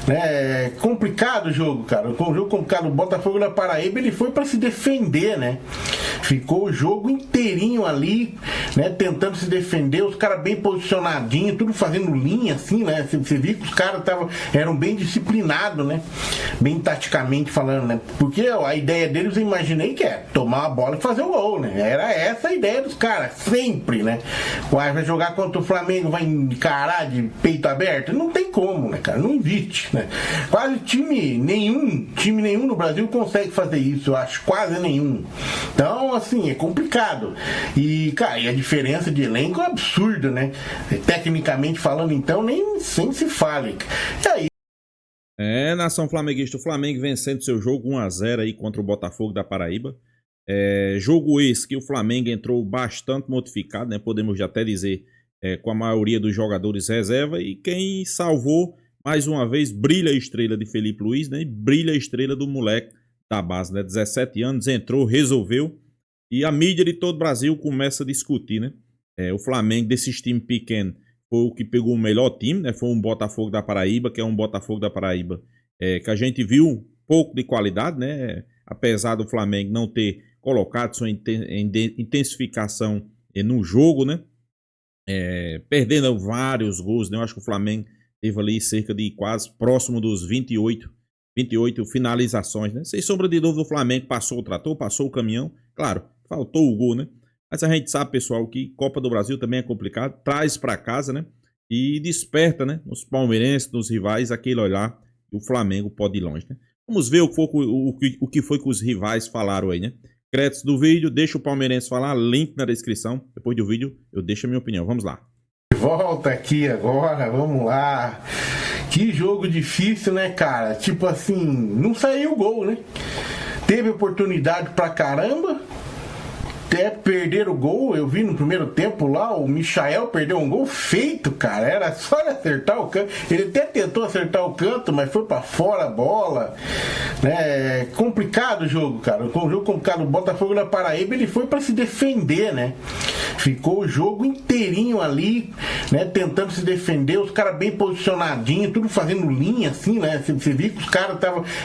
né? Complicado o jogo, cara. Um jogo complicado. O Botafogo da Paraíba, ele foi para se defender, né? Ficou o jogo inteirinho ali, né? Tentando se defender, os caras bem posicionadinhos, tudo fazendo linha, assim, né? Você viu que os caras eram bem disciplinados, né? Bem taticamente falando, né? Porque a ideia deles, eu imaginei que é tomar a bola e fazer o gol, né? Era essa a ideia dos caras, sempre, né? Vai jogar contra o Flamengo, vai encarar de peito aberto? Não tem como, né, cara? Não existe, né? Quase time nenhum no Brasil consegue fazer isso, eu acho, quase nenhum. Então, assim, é complicado. E, cara, e a diferença de elenco é absurda, né? Tecnicamente falando, então, nem se fale. E aí, nação flamenguista, o Flamengo vencendo seu jogo 1-0 aí contra o Botafogo da Paraíba. Jogo esse que o Flamengo entrou bastante modificado, né? Podemos já até dizer, com a maioria dos jogadores reserva, e quem salvou, mais uma vez, brilha a estrela de Felipe Luiz, né? E brilha a estrela do moleque da base, né? 17 anos, entrou, resolveu, e a mídia de todo o Brasil começa a discutir, né? O Flamengo, desses times pequenos, foi o que pegou o melhor time, né? Foi um Botafogo da Paraíba, que é um Botafogo da Paraíba que a gente viu um pouco de qualidade, né? Apesar do Flamengo não ter colocado sua intensificação no jogo, né? Perdendo vários gols, né? Eu acho que o Flamengo teve ali cerca de quase próximo dos 28 finalizações, né? Sem sombra de dúvida, o Flamengo passou o trator, passou o caminhão, claro, faltou o gol, né? Mas a gente sabe, pessoal, que Copa do Brasil também é complicado, traz para casa, né? E desperta, né? Nos palmeirenses, nos rivais, aquele olhar que o Flamengo pode ir longe, né? Vamos ver o que foi que os rivais falaram aí, né? Créditos do vídeo, deixa o palmeirense falar, link na descrição. Depois do vídeo, eu deixo a minha opinião. Vamos lá. Volta aqui agora, vamos lá. Que jogo difícil, né, cara? Tipo assim, não saiu o gol, né? Teve oportunidade pra caramba. Até perder o gol, eu vi no primeiro tempo lá, o Michael perdeu um gol feito, cara, era só ele acertar o canto, ele até tentou acertar o canto, mas foi pra fora a bola, né? Complicado o jogo, cara, um jogo complicado. O Botafogo da Paraíba, ele foi pra se defender, né? Ficou o jogo inteirinho ali, né? Tentando se defender, os caras bem posicionadinhos, tudo fazendo linha, assim, né? Você viu que os caras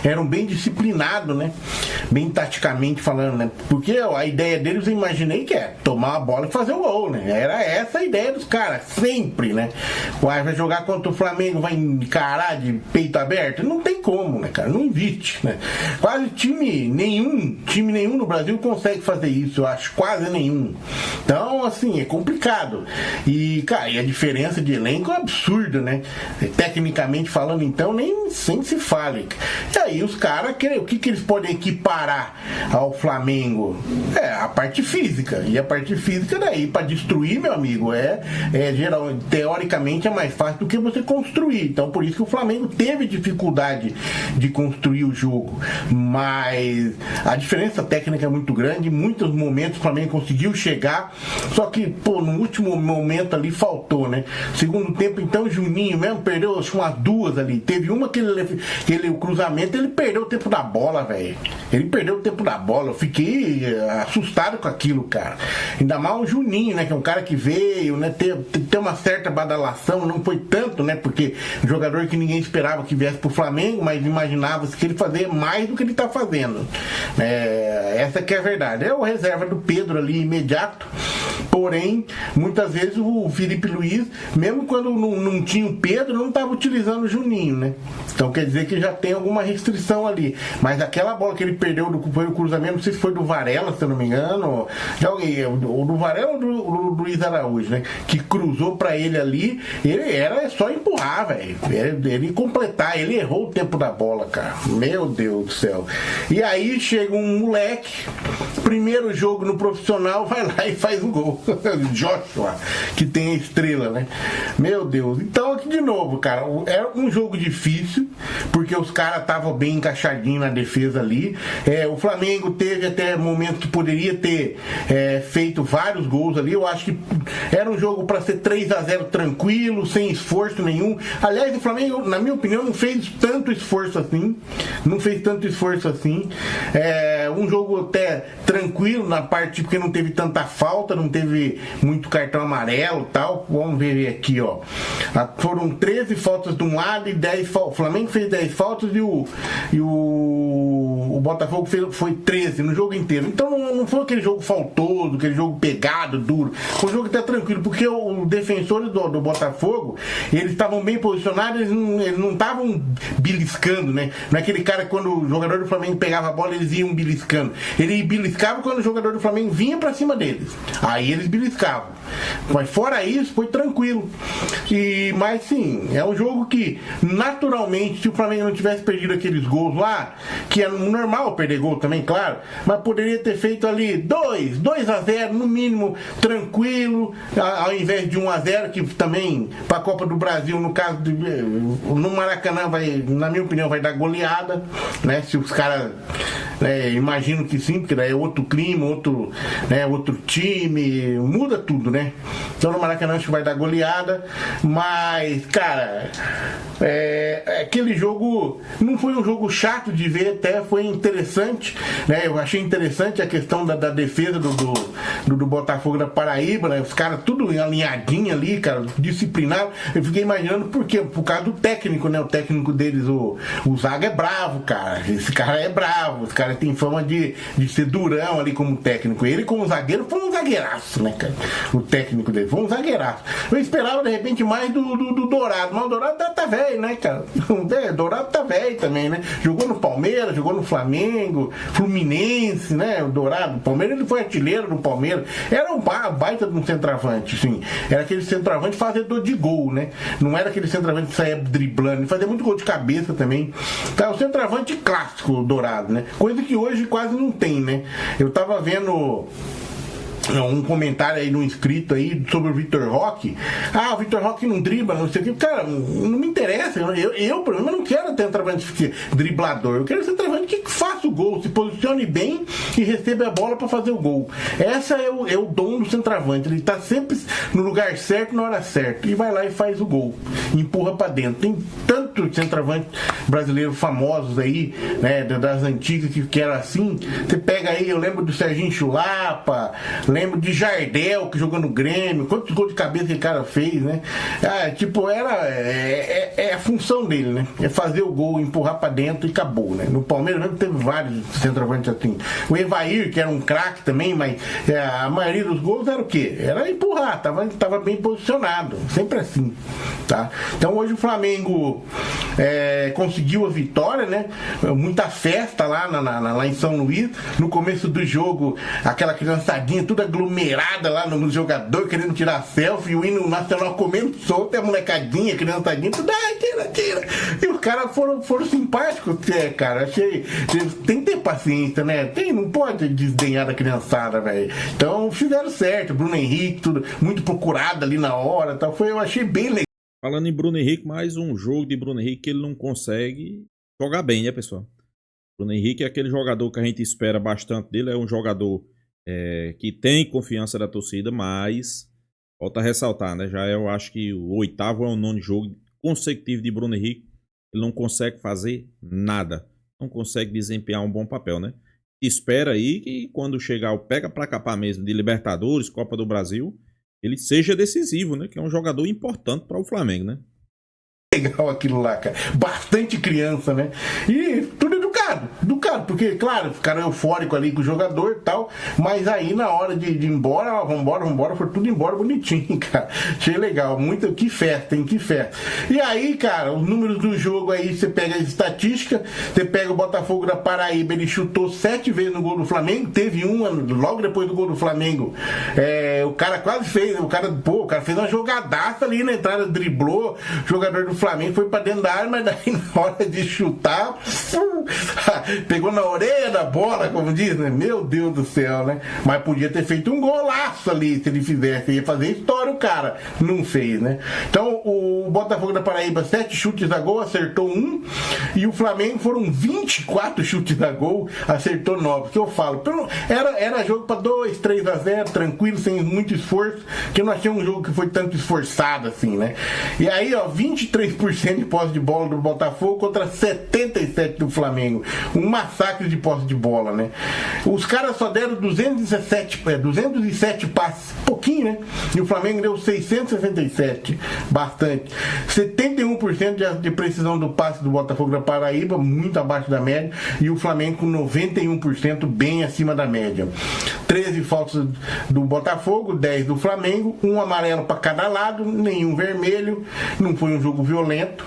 eram bem disciplinados, né? Bem taticamente falando, né? Porque a ideia deles, eu imaginei que é tomar a bola e fazer o gol, né? Era essa a ideia dos caras, sempre, né? Vai jogar contra o Flamengo, vai encarar de peito aberto? Não tem como, né, cara? Não existe, né? Quase time nenhum no Brasil consegue fazer isso, eu acho, quase nenhum. Então, assim, é complicado. E, cara, e a diferença de elenco é absurda, né? Tecnicamente falando, então, nem se fale. E aí os caras, o que eles podem equiparar ao Flamengo? A parte física. E a parte física daí, para destruir, meu amigo, teoricamente é mais fácil do que você construir. Então, por isso que o Flamengo teve dificuldade de construir o jogo. Mas a diferença técnica é muito grande. Em muitos momentos o Flamengo conseguiu chegar, só que, pô, no último momento ali faltou, né? Segundo tempo, então, o Juninho mesmo perdeu, acho que umas duas ali. Teve uma que o cruzamento, ele perdeu o tempo da bola, velho. Ele perdeu o tempo da bola. Eu fiquei assustado com aquilo, cara. Ainda mais o Juninho, né? Que é um cara que veio, né? Ter uma certa badalação, não foi tanto, né? Porque um jogador que ninguém esperava que viesse pro Flamengo, mas imaginava-se que ele fazia mais do que ele tá fazendo. Essa que é a verdade. É o reserva do Pedro ali, imediato. Porém, muitas vezes o Felipe Luiz, mesmo quando não tinha o Pedro, não estava utilizando o Juninho, né? Então quer dizer que já tem alguma restrição ali. Mas aquela bola que ele perdeu foi o cruzamento, não sei se foi do Varela, se eu não me engano, ou do Varela ou do Luiz Araújo, né? Que cruzou pra ele ali, ele era só empurrar, velho. Ele completar, ele errou o tempo da bola, cara. Meu Deus do céu. E aí chega um moleque, primeiro jogo no profissional, vai lá e faz um gol. Joshua, que tem a estrela, né? Meu Deus. Então, aqui de novo, cara, era um jogo difícil, porque os caras estavam bem encaixadinhos na defesa ali. O Flamengo teve até momento que poderia ter feito vários gols ali. Eu acho que era um jogo para ser 3-0 tranquilo, sem esforço nenhum. Aliás, o Flamengo, na minha opinião, não fez tanto esforço assim. Um jogo até tranquilo na parte, porque não teve tanta falta, não teve teve muito cartão amarelo e tal. Vamos ver aqui, ó. Foram 13 faltas de um lado e 10 faltas. O Flamengo fez 10 faltas e o Botafogo foi 13 no jogo inteiro. Então não foi aquele jogo faltoso, aquele jogo pegado, duro. Foi um jogo até tranquilo, porque os defensores do Botafogo, eles estavam bem posicionados, eles não estavam beliscando, né? Não é aquele cara que quando o jogador do Flamengo pegava a bola, eles iam beliscando. Ele beliscava quando o jogador do Flamengo vinha pra cima deles. Aí eles beliscavam. Mas fora isso, foi tranquilo. Mas sim, é um jogo que, naturalmente, se o Flamengo não tivesse perdido aqueles gols lá, que é normal perder gol também, claro, mas poderia ter feito ali 2-0, no mínimo, tranquilo, ao invés de 1-0, que também, pra Copa do Brasil, no caso, no Maracanã, na minha opinião, vai dar goleada, né? Se os caras, imagino que sim, porque daí é outro clima, outro time, muda tudo, né? Então no Maracanã acho que vai dar goleada, mas, cara, aquele jogo não foi um jogo chato de ver, até foi interessante, né? Eu achei interessante a questão da defesa do Botafogo da Paraíba, né? Os caras tudo alinhadinho ali, cara, disciplinado. Eu fiquei imaginando por quê? Por causa do técnico, né? O técnico deles, o Zaga, é bravo, cara. Esse cara é bravo, os caras têm fama de ser durão ali como técnico. Ele como zagueiro foi um zagueiraço, né, cara? O técnico dele foi um zagueiraço. Eu esperava de repente mais do Dourado, mas o Dourado tá velho, né, cara? O Dourado tá velho também, né? Jogou no Palmeiras, jogou no Flamengo, Fluminense, né? O Dourado, o Palmeiras, ele foi artilheiro no Palmeiras. Era um baita de um centroavante, sim. Era aquele centroavante fazedor de gol, né? Não era aquele centroavante que saía driblando, ele fazia muito gol de cabeça também. Tá, o centroavante clássico, o Dourado, né? Coisa que hoje quase não tem, né? Eu tava vendo um comentário aí no inscrito aí sobre o Vitor Roque. O Vitor Roque não dribla, não sei o que. Cara, não me interessa. Eu por exemplo, não quero ter centroavante driblador. Eu quero ser centroavante que faça o gol, se posicione bem e receba a bola para fazer o gol. Essa é o dom do centroavante. Ele tá sempre no lugar certo, na hora certa. E vai lá e faz o gol. Empurra para dentro. Tem tantos centroavantes brasileiros famosos aí, né, das antigas que era assim. Você pega aí, eu lembro do Serginho Chulapa, lembro de Jardel, que jogou no Grêmio, quantos gols de cabeça que o cara fez, né? É a função dele, né? É fazer o gol, empurrar pra dentro e acabou, né? No Palmeiras mesmo teve vários centroavantes assim. O Evair, que era um craque também, mas a maioria dos gols era o quê? Era empurrar, tava bem posicionado, sempre assim, tá? Então hoje o Flamengo conseguiu a vitória, né? Muita festa lá em São Luís. No começo do jogo, aquela criançadinha tudo aglomerada lá no jogador, querendo tirar selfie, e o hino nacional comendo solto, a molecadinha, criançadinha, tudo, tira. E os caras foram simpáticos, cara. Achei. Tem que ter paciência, né? Não pode desdenhar da criançada, velho. Então fizeram certo. Bruno Henrique, tudo muito procurado ali na hora, tal. Eu achei bem legal. Falando em Bruno Henrique, mais um jogo de Bruno Henrique que ele não consegue jogar bem, né, pessoal? Bruno Henrique é aquele jogador que a gente espera bastante dele, é um jogador que tem confiança da torcida, mas volta a ressaltar, né? Eu acho que o 8º ou 9º jogo consecutivo de Bruno Henrique, ele não consegue fazer nada, não consegue desempenhar um bom papel, né? Espera aí que quando chegar o pega pra capar mesmo de Libertadores, Copa do Brasil, ele seja decisivo, né? Que é um jogador importante para o Flamengo, né? Legal aquilo lá, cara. Bastante criança, né? E tudo educado, porque, claro, ficaram eufóricos ali com o jogador e tal, mas aí na hora de ir embora, vambora, foi tudo embora bonitinho, cara. Achei legal, que festa, hein? Que festa. E aí, cara, os números do jogo aí, você pega as estatísticas, você pega o Botafogo da Paraíba, ele chutou 7 vezes no gol do Flamengo, teve uma logo depois do gol do Flamengo, o cara quase fez, o cara fez uma jogadaça ali na entrada, driblou, o jogador do Flamengo foi pra dentro da área, mas daí na hora de chutar, pegou na orelha da bola, como diz, né? Meu Deus do céu, né? Mas podia ter feito um golaço ali, se ele fizesse, ia fazer história o cara, não fez, né? Então o o Botafogo da Paraíba 7 chutes a gol, acertou 1. E o Flamengo foram 24 chutes a gol, acertou 9. Que eu falo, era jogo para 2, 3-0, tranquilo, sem muito esforço, que eu não achei um jogo que foi tanto esforçado assim, né? E aí, ó, 23% de posse de bola do Botafogo contra 77% do Flamengo. Um massacre de posse de bola, né? Os caras só deram 207 passes, pouquinho, né? E o Flamengo deu 667, bastante. 71% de precisão do passe do Botafogo da Paraíba, muito abaixo da média, e o Flamengo com 91%, bem acima da média. 13 faltas do Botafogo, 10 do Flamengo, um amarelo para cada lado, nenhum vermelho, não foi um jogo violento.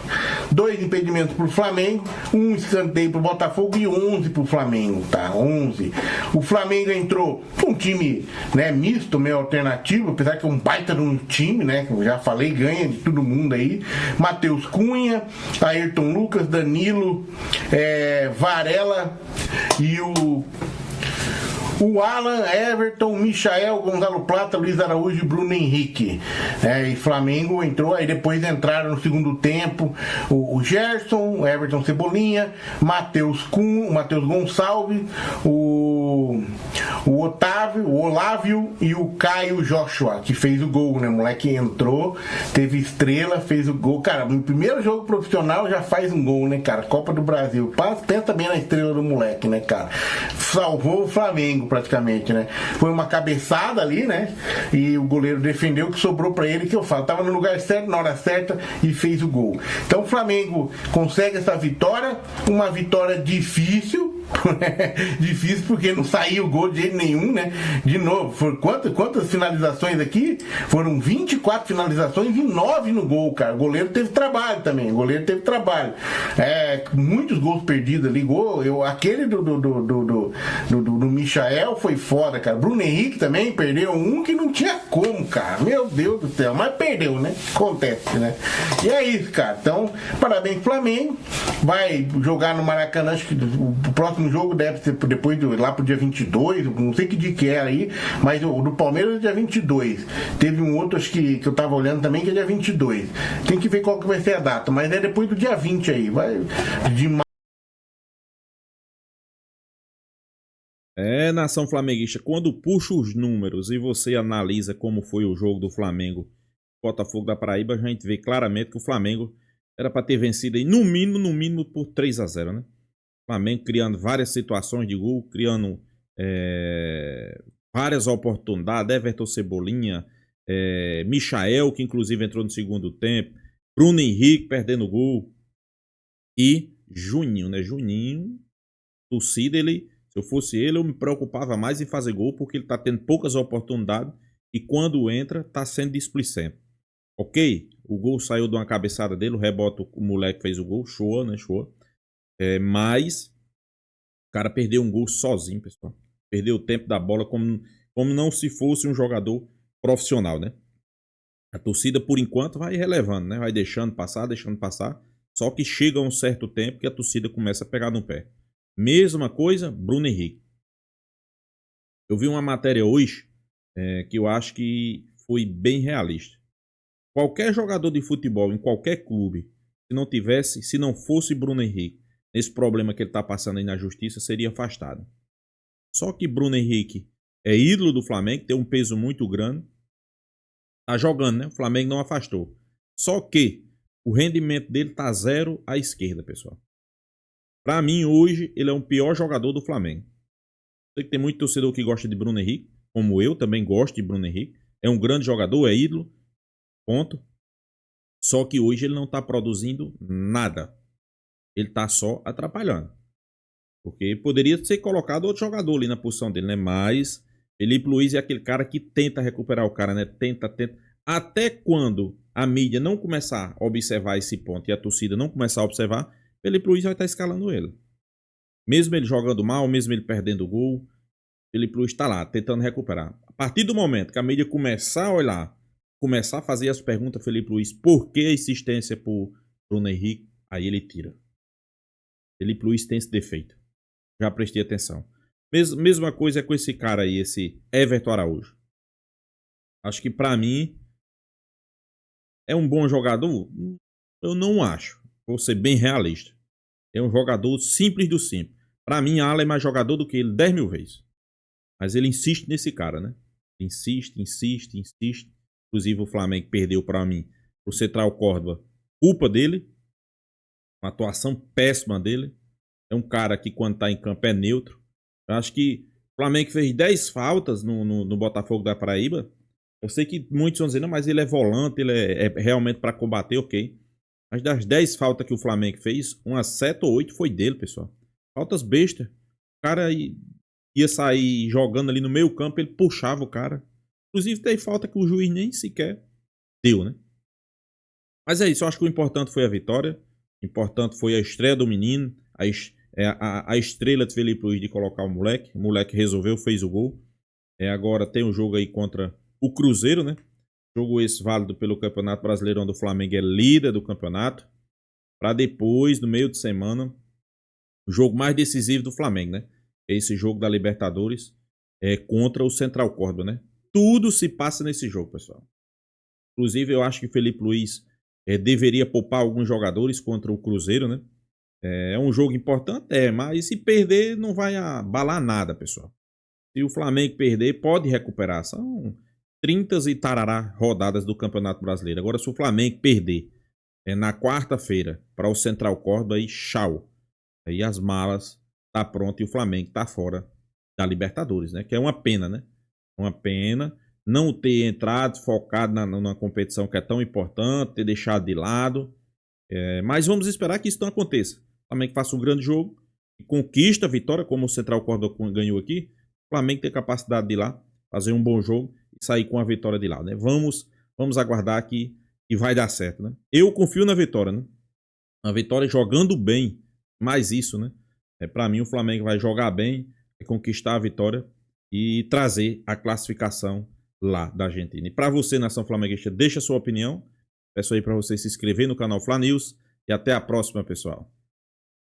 2 impedimentos para o Flamengo, um escanteio para o Botafogo e 11 para o Flamengo, tá? 11. O Flamengo entrou com um time, né, misto, meio alternativo, apesar que é um baita de um time, né, que eu já falei, ganha de todo mundo aí. Matheus Cunha, Ayrton Lucas, Danilo, Varela e o Alan, Everton, Michael, Gonzalo Plata, Luiz Araújo e Bruno Henrique. E Flamengo entrou, aí depois entraram no segundo tempo o Gerson, o Everton Cebolinha, Matheus Gonçalves, o Otávio, o Olávio e o Caio Joshua, que fez o gol, né? O moleque entrou, teve estrela, fez o gol. Cara, no primeiro jogo profissional já faz um gol, né, cara? Copa do Brasil. Pensa bem na estrela do moleque, né, cara? Salvou o Flamengo praticamente, né? Foi uma cabeçada ali, né? E o goleiro defendeu, que sobrou pra ele, que eu falo, tava no lugar certo, na hora certa e fez o gol. Então o Flamengo consegue essa vitória, uma vitória difícil, difícil porque não saiu o gol de jeito nenhum, né? De novo, foram quantas finalizações aqui? Foram 24 finalizações e 9 no gol, cara. O goleiro teve trabalho também, muitos gols perdidos ali, aquele do Michael foi foda, cara. Bruno Henrique também perdeu um que não tinha como, cara. Meu Deus do céu, mas perdeu, né? Acontece, né? E é isso, cara. Então, parabéns Flamengo. Vai jogar no Maracanã, acho que o próximo jogo deve ser depois lá pro dia 22, não sei que dia que é aí, mas o do Palmeiras é dia 22. Teve um outro, acho que eu tava olhando também, que é dia 22. Tem que ver qual que vai ser a data, mas é depois do dia 20 aí. Vai de nação flamenguista, quando puxa os números e você analisa como foi o jogo do Flamengo, Botafogo da Paraíba, a gente vê claramente que o Flamengo era para ter vencido aí no mínimo por 3-0, né? O Flamengo criando várias situações de gol, criando várias oportunidades, Everton Cebolinha, Michael, que inclusive entrou no segundo tempo, Bruno Henrique perdendo gol e Juninho, né? Juninho, torcida, se eu fosse ele, eu me preocupava mais em fazer gol, porque ele tá tendo poucas oportunidades e quando entra, tá sendo displicente. Ok, o gol saiu de uma cabeçada dele, o rebote, o moleque fez o gol, show, né? Show. Mas o cara perdeu um gol sozinho, pessoal. Perdeu o tempo da bola como não se fosse um jogador profissional, né? A torcida, por enquanto, vai relevando, né? Vai deixando passar. Só que chega um certo tempo que a torcida começa a pegar no pé. Mesma coisa, Bruno Henrique. Eu vi uma matéria hoje que eu acho que foi bem realista. Qualquer jogador de futebol em qualquer clube, se não fosse Bruno Henrique, nesse problema que ele está passando aí na justiça, seria afastado. Só que Bruno Henrique é ídolo do Flamengo, tem um peso muito grande. Tá jogando, né? O Flamengo não afastou. Só que o rendimento dele tá 0 à esquerda, pessoal. Para mim, hoje, ele é o pior jogador do Flamengo. Sei que tem muito torcedor que gosta de Bruno Henrique, como eu também gosto de Bruno Henrique. É um grande jogador, é ídolo. Ponto. Só que hoje ele não está produzindo nada. Ele está só atrapalhando. Porque poderia ser colocado outro jogador ali na posição dele, né? Mas Felipe Luiz é aquele cara que tenta recuperar o cara, né? Tenta. Até quando a mídia não começar a observar esse ponto e a torcida não começar a observar, Felipe Luiz vai estar escalando ele. Mesmo ele jogando mal, mesmo ele perdendo o gol, Felipe Luiz está lá, tentando recuperar. A partir do momento que a mídia começar a olhar, começar a fazer as perguntas a Felipe Luiz, por que a insistência por Bruno Henrique, aí ele tira. Felipe Luiz tem esse defeito. Já prestei atenção. Mesma coisa é com esse cara aí, esse Everton Araújo. Acho que pra mim, É um bom jogador? Eu não acho. Vou ser bem realista. É um jogador simples do simples. Pra mim, Alan é mais jogador do que ele 10 mil vezes. Mas ele insiste nesse cara, né? Insiste, insiste, insiste. Inclusive o Flamengo perdeu pra mim o Central Córdoba. Culpa dele. Uma atuação péssima dele. É um cara que quando tá em campo é neutro. Eu acho que o Flamengo fez 10 faltas no Botafogo da Paraíba. Eu sei que muitos vão dizer, não, mas ele é volante, ele é realmente para combater, ok. Mas das 10 faltas que o Flamengo fez, umas 7 ou 8 foi dele, pessoal. Faltas bestas. O cara ia sair jogando ali no meio campo, ele puxava o cara. Inclusive tem falta que o juiz nem sequer deu, né? Mas é isso, eu acho que o importante foi a vitória. O importante foi a estreia do menino, a estrela de Felipe Luiz de colocar o moleque. O moleque resolveu, fez o gol. Agora tem um jogo aí contra o Cruzeiro, né? Jogo esse válido pelo Campeonato Brasileiro, onde o Flamengo é líder do campeonato. Para depois, no meio de semana, o jogo mais decisivo do Flamengo, né? Esse jogo da Libertadores contra o Central Córdoba, né? Tudo se passa nesse jogo, pessoal. Inclusive, eu acho que Felipe Luiz deveria poupar alguns jogadores contra o Cruzeiro, né? É um jogo importante, mas se perder não vai abalar nada, pessoal. Se o Flamengo perder, pode recuperar. São 30 e tarará rodadas do Campeonato Brasileiro. Agora, se o Flamengo perder na quarta-feira para o Central Córdoba, aí tchau. Aí as malas tá pronto e o Flamengo tá fora da Libertadores, né? Que é uma pena, né? Uma pena não ter entrado, focado na competição que é tão importante, ter deixado de lado. Mas vamos esperar que isso não aconteça. O Flamengo faça um grande jogo e conquista a vitória, como o Central Córdoba ganhou aqui. O Flamengo tem capacidade de ir lá, fazer um bom jogo e sair com a vitória de lá, né? Vamos aguardar que vai dar certo, né? Eu confio na vitória, né? A vitória jogando bem, mais isso, né? Para mim o Flamengo vai jogar bem, conquistar a vitória e trazer a classificação lá da Argentina. E para você, nação flamenguista, deixa a sua opinião. Peço aí para você se inscrever no canal Fla News e até a próxima, pessoal.